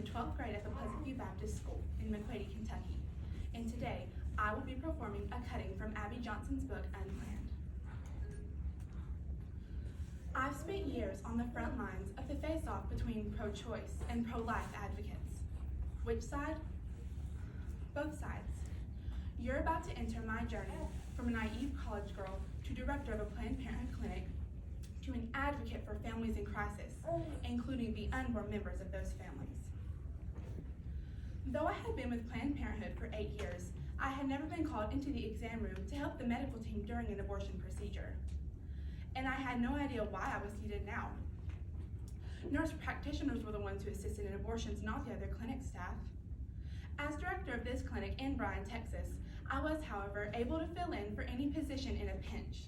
12th grade at the Pleasant View Baptist School in McQuady, Kentucky, and today I will be performing a cutting from Abby Johnson's book, Unplanned. I've spent years on the front lines of the face-off between pro-choice and pro-life advocates. Which side? Both sides. You're about to enter my journey from a naive college girl to director of a Planned Parenthood clinic to an advocate for families in crisis, including the unborn members of those families. Though I had been with Planned Parenthood for 8 years, I had never been called into the exam room to help the medical team during an abortion procedure. And I had no idea why I was needed now. Nurse practitioners were the ones who assisted in abortions, not the other clinic staff. As director of this clinic in Bryan, Texas, I was, however, able to fill in for any position in a pinch,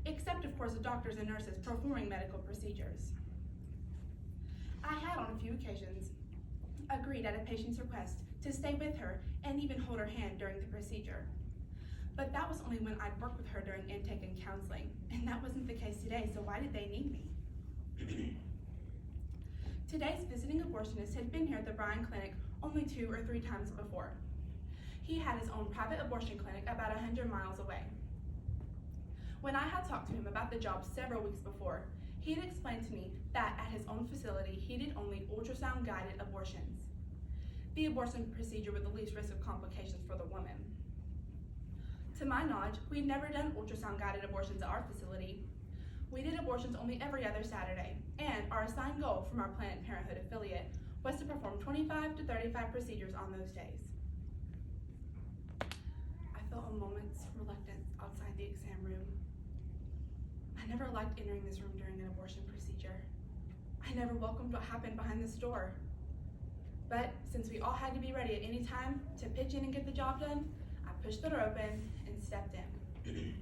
except of course the doctors and nurses performing medical procedures. I had on a few occasions agreed at a patient's request to stay with her and even hold her hand during the procedure. But that was only when I'd worked with her during intake and counseling, and that wasn't the case today, so why did they need me? Today's visiting abortionist had been here at the Bryan Clinic only 2 or 3 times before. He had his own private abortion clinic about 100 miles away. When I had talked to him about the job several weeks before, he had explained to me that at his own facility, he did only ultrasound-guided abortions, the abortion procedure with the least risk of complications for the woman. To my knowledge, we'd never done ultrasound-guided abortions at our facility. We did abortions only every other Saturday, and our assigned goal from our Planned Parenthood affiliate was to perform 25 to 35 procedures on those days. I felt a moment's reluctance outside the exam room. I never liked entering this room during an abortion procedure. I never welcomed what happened behind this door. But since we all had to be ready at any time to pitch in and get the job done, I pushed the door open and stepped in.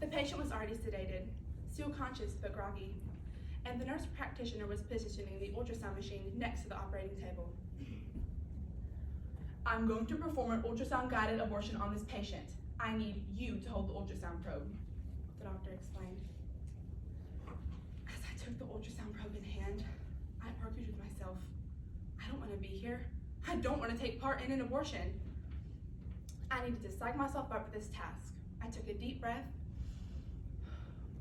The patient was already sedated, still conscious but groggy, and the nurse practitioner was positioning the ultrasound machine next to the operating table. I'm going to perform an ultrasound-guided abortion on this patient. I need you to hold the ultrasound probe, the doctor explained. As I took the ultrasound probe in hand, I argued with myself. I don't want to be here. I don't want to take part in an abortion. I needed to psych myself up for this task. I took a deep breath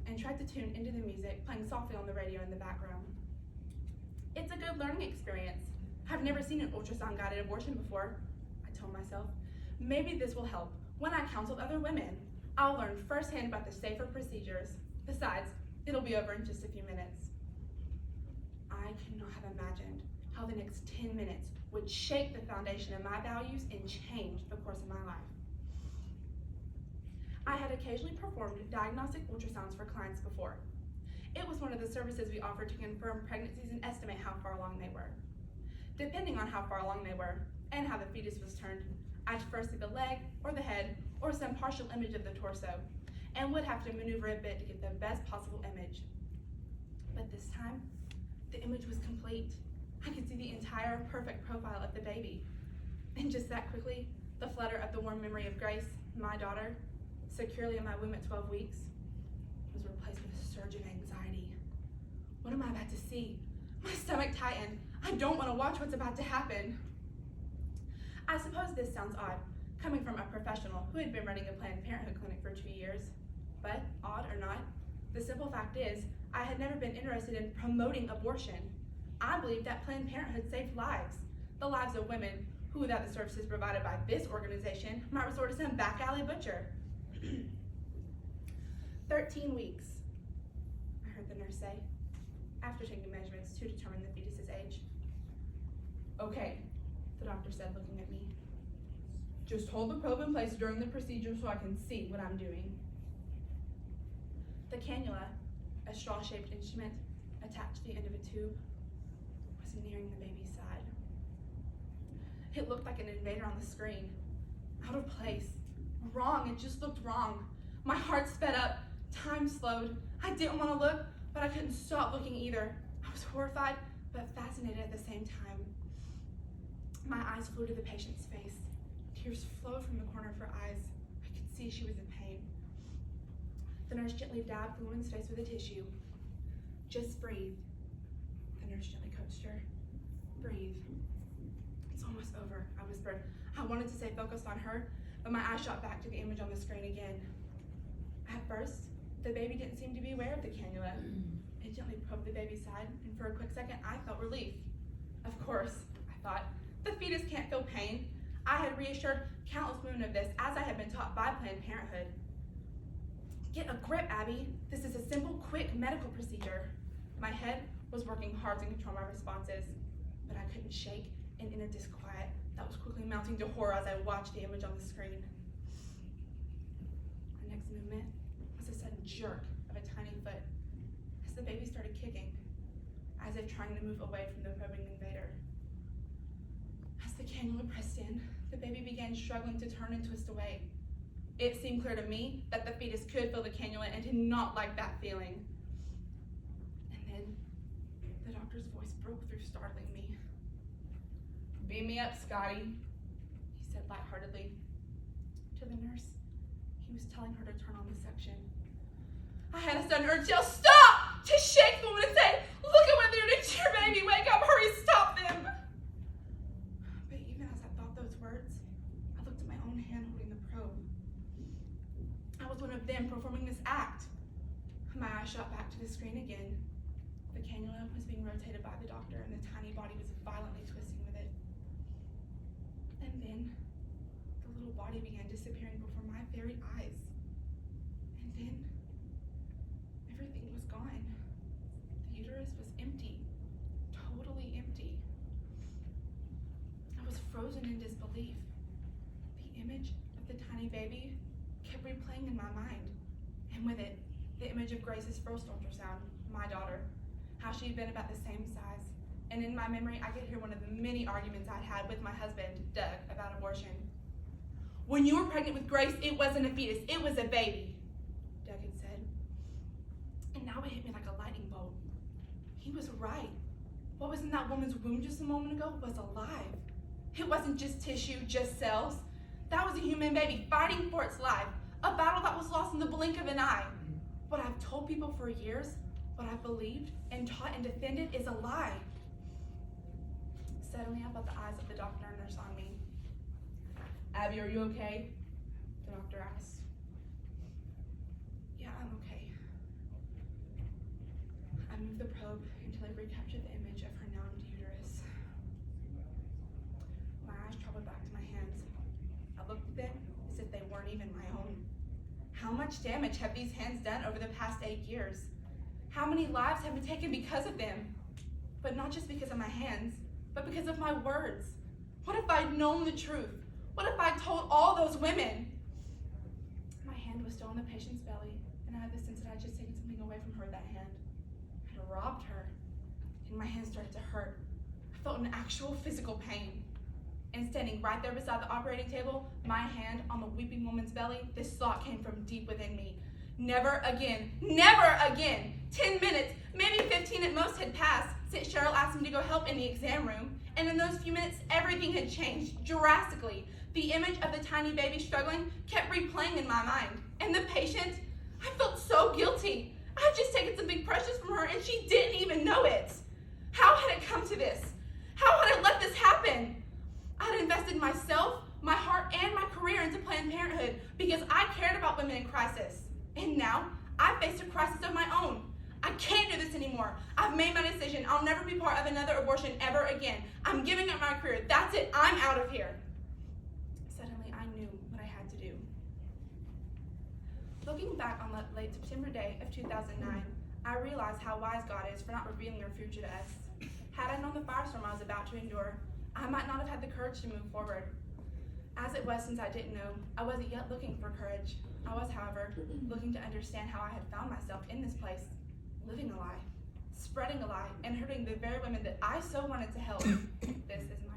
and tried to tune into the music playing softly on the radio in the background. It's a good learning experience. I've never seen an ultrasound-guided abortion before, I told myself. Maybe this will help when I counsel other women. I'll learn firsthand about the safer procedures. Besides, it'll be over in just a few minutes. I could not have imagined how the next 10 minutes would shape the foundation of my values and change the course of my life. I had occasionally performed diagnostic ultrasounds for clients before. It was one of the services we offered to confirm pregnancies and estimate how far along they were. Depending on how far along they were and how the fetus was turned, I'd first see the leg or the head or some partial image of the torso and would have to maneuver a bit to get the best possible image. But this time, the image was complete. I could see the entire perfect profile of the baby. And just that quickly, the flutter of the warm memory of Grace, my daughter, securely in my womb at 12 weeks, was replaced with a surge of anxiety. What am I about to see? My stomach tightened. I don't want to watch what's about to happen. I suppose this sounds odd, coming from a professional who had been running a Planned Parenthood clinic for 2 years. But odd or not, the simple fact is, I had never been interested in promoting abortion. I believed that Planned Parenthood saved lives, the lives of women who, without the services provided by this organization, might resort to some back alley butcher. 13 weeks, I heard the nurse say, after taking measurements to determine the fetus's age. Okay, the doctor said, looking at me. Just hold the probe in place during the procedure so I can see what I'm doing. The cannula, a straw-shaped instrument attached to the end of a tube, was nearing the baby's side. It looked like an invader on the screen. Out of place. Wrong, it just looked wrong. My heart sped up, time slowed. I didn't want to look, but I couldn't stop looking either. I was horrified, but fascinated at the same time. My eyes flew to the patient's face. Tears flowed from the corner of her eyes. I could see she was in pain. The nurse gently dabbed the woman's face with a tissue. Just breathe, the nurse gently coached her. Breathe. It's almost over, I whispered. I wanted to stay focused on her, but my eyes shot back to the image on the screen again. At first, the baby didn't seem to be aware of the cannula. It gently probed the baby's side, and for a quick second, I felt relief. Of course, I thought, the fetus can't feel pain. I had reassured countless women of this, as I had been taught by Planned Parenthood. Get a grip, Abby. This is a simple, quick medical procedure. My head was working hard to control my responses, but I couldn't shake an inner disquiet that was quickly mounting to horror as I watched the image on the screen. My next movement was a sudden jerk of a tiny foot as the baby started kicking, as if trying to move away from the probing invader. As the cannula pressed in, the baby began struggling to turn and twist away. It seemed clear to me that the fetus could feel the cannula and did not like that feeling. And then the doctor's voice broke through, startling me. "Beam me up, Scotty," he said lightheartedly. To the nurse, he was telling her to turn on the suction. I had a sudden urge to yell, "Stop!" to shake the woman and say, "Look at what they're doing to your baby! Wake up! Hurry! Stop them!" But even as I thought those words, I looked at my own hand holding the probe. I was one of them performing this act. My eyes shot back to the screen again. The cannula was being rotated by the doctor, and the tiny body was violently twisting with it. And then the little body began disappearing before my very eyes. And then everything was gone. The uterus was empty, totally empty. I was frozen in disbelief. The image of the tiny baby kept replaying in my mind, and with it, the image of Grace's first ultrasound, my daughter, how she had been about the same size. And in my memory, I could hear one of the many arguments I'd had with my husband, Doug, about abortion. "When you were pregnant with Grace, it wasn't a fetus, it was a baby," Doug had said. And now it hit me like a lightning bolt. He was right. What was in that woman's womb just a moment ago was alive. It wasn't just tissue, just cells. That was a human baby fighting for its life, a battle that was lost in the blink of an eye. What I've told people for years, what I've believed and taught and defended is a lie. Suddenly, I felt the eyes of the doctor and nurse on me. "Abby, are you okay?" the doctor asked. "Yeah, I'm okay." I moved the probe until it recaptured the image of her numbed uterus. My eyes traveled back to my hands. I looked at them as if they weren't even my own. How much damage have these hands done over the past 8 years? How many lives have been taken because of them? But not just because of my hands, but because of my words. What if I'd known the truth? What if I'd told all those women? My hand was still on the patient's belly, and I had the sense that I'd just taken something away from her with that hand. I'd robbed her, and my hand started to hurt. I felt an actual physical pain. And standing right there beside the operating table, my hand on the weeping woman's belly, this thought came from deep within me. Never again, never again. 10 minutes, maybe 15 at most had passed since Cheryl asked me to go help in the exam room. And in those few minutes, everything had changed drastically. The image of the tiny baby struggling kept replaying in my mind. And the patient, I felt so guilty. I had just taken something precious from her and she didn't even know it. How had it come to this? How had I let this happen? I had invested myself, my heart, and my career into Planned Parenthood because I cared about women in crisis. And now, I faced a crisis of my own. I can't do this anymore. I've made my decision. I'll never be part of another abortion ever again. I'm giving up my career. That's it. I'm out of here. Suddenly, I knew what I had to do. Looking back on that late September day of 2009, I realized how wise God is for not revealing her future to us. Had I known the firestorm I was about to endure, I might not have had the courage to move forward. As it was, since I didn't know, I wasn't yet looking for courage. I was, however, looking to understand how I had found myself in this place, living a lie, spreading a lie, and hurting the very women that I so wanted to help. This is my